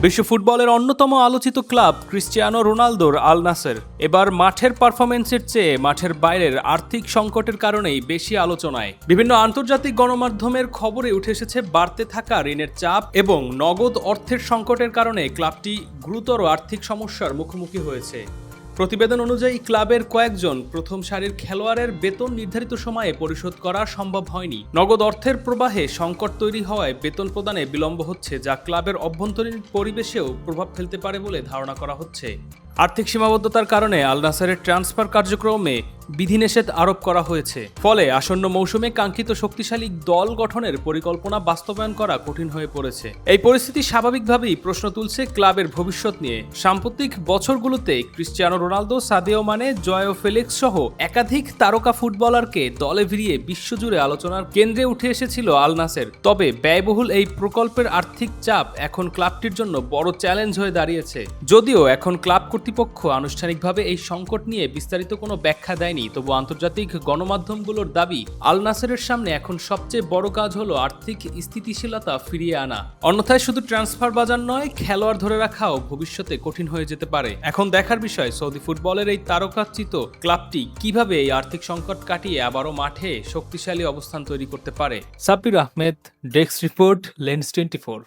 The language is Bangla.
বিশ্ব ফুটবলের অন্যতম আলোচিত ক্লাব ক্রিস্টিয়ানো রোনালদোর আল নাসের এবার মাঠের পারফরম্যান্সের চেয়ে মাঠের বাইরের আর্থিক সংকটের কারণেই বেশি আলোচনায়। বিভিন্ন আন্তর্জাতিক গণমাধ্যমের খবরে উঠে এসেছে বাড়তে থাকা ঋণের চাপ এবং নগদ অর্থের সংকটের কারণে ক্লাবটি গুরুতর আর্থিক সমস্যার মুখোমুখি হয়েছে। প্রতিবেদন অনুযায়ী ক্লাবের কয়েকজন প্রথম সারির খেলোয়াড়ের বেতন নির্ধারিত সময়ে পরিশোধ করা সম্ভব হয়নি। নগদ অর্থের প্রবাহে সংকট তৈরি হওয়ায় বেতন প্রদানে বিলম্ব হচ্ছে, যা ক্লাবের অভ্যন্তরীণ পরিবেশেও প্রভাব ফেলতে পারে বলে ধারণা করা হচ্ছে। আর্থিক সীমাবদ্ধতার কারণে আল নাসেরের ট্রান্সফার কার্যক্রমে বিধিনিষেধ আরোপ করা হয়েছে। ফলে আসন্ন মৌসুমে কাঙ্ক্ষিত শক্তিশালী দল গঠনের পরিকল্পনা বাস্তবায়ন করা কঠিন হয়ে পড়েছে। এই পরিস্থিতি স্বাভাবিকভাবেই প্রশ্ন তুলছে ক্লাবের ভবিষ্যৎ নিয়ে। সাম্প্রতিক বছরগুলোতে Cristiano Ronaldo, Sadio Mane, জয়াও Felix সহ একাধিক তারকা ফুটবলারকে দলে ভিড়িয়ে বিশ্বজুড়ে আলোচনার কেন্দ্রে উঠে এসেছিল আল নাসের। তবে ব্যয়বহুল এই প্রকল্পের আর্থিক চাপ এখন ক্লাবটির জন্য বড় চ্যালেঞ্জ হয়ে দাঁড়িয়েছে। যদিও এখন ক্লাব কর্তৃপক্ষ আনুষ্ঠানিকভাবে এই সংকট নিয়ে বিস্তারিত কোনো ব্যাখ্যা দেয়নি, তবু আন্তর্জাতিক গণমাধ্যমগুলোর দাবি আল নাসেরের সামনে এখন সবচেয়ে বড় কাজ হলো আর্থিক স্থিতিশীলতা ফিরিয়ে আনা। অন্যথায় শুধু ট্রান্সফার বাজার নয়, খেলোয়াড় ধরে রাখাও ভবিষ্যতে কঠিন হয়ে যেতে পারে। এখন দেখার বিষয় সৌদি ফুটবলের এই তারকাচিত ক্লাবটি কিভাবে এই আর্থিক সংকট কাটিয়ে আবারও মাঠে শক্তিশালী অবস্থান তৈরি করতে পারে। Sabbir Ahmed, desk report, lens 24।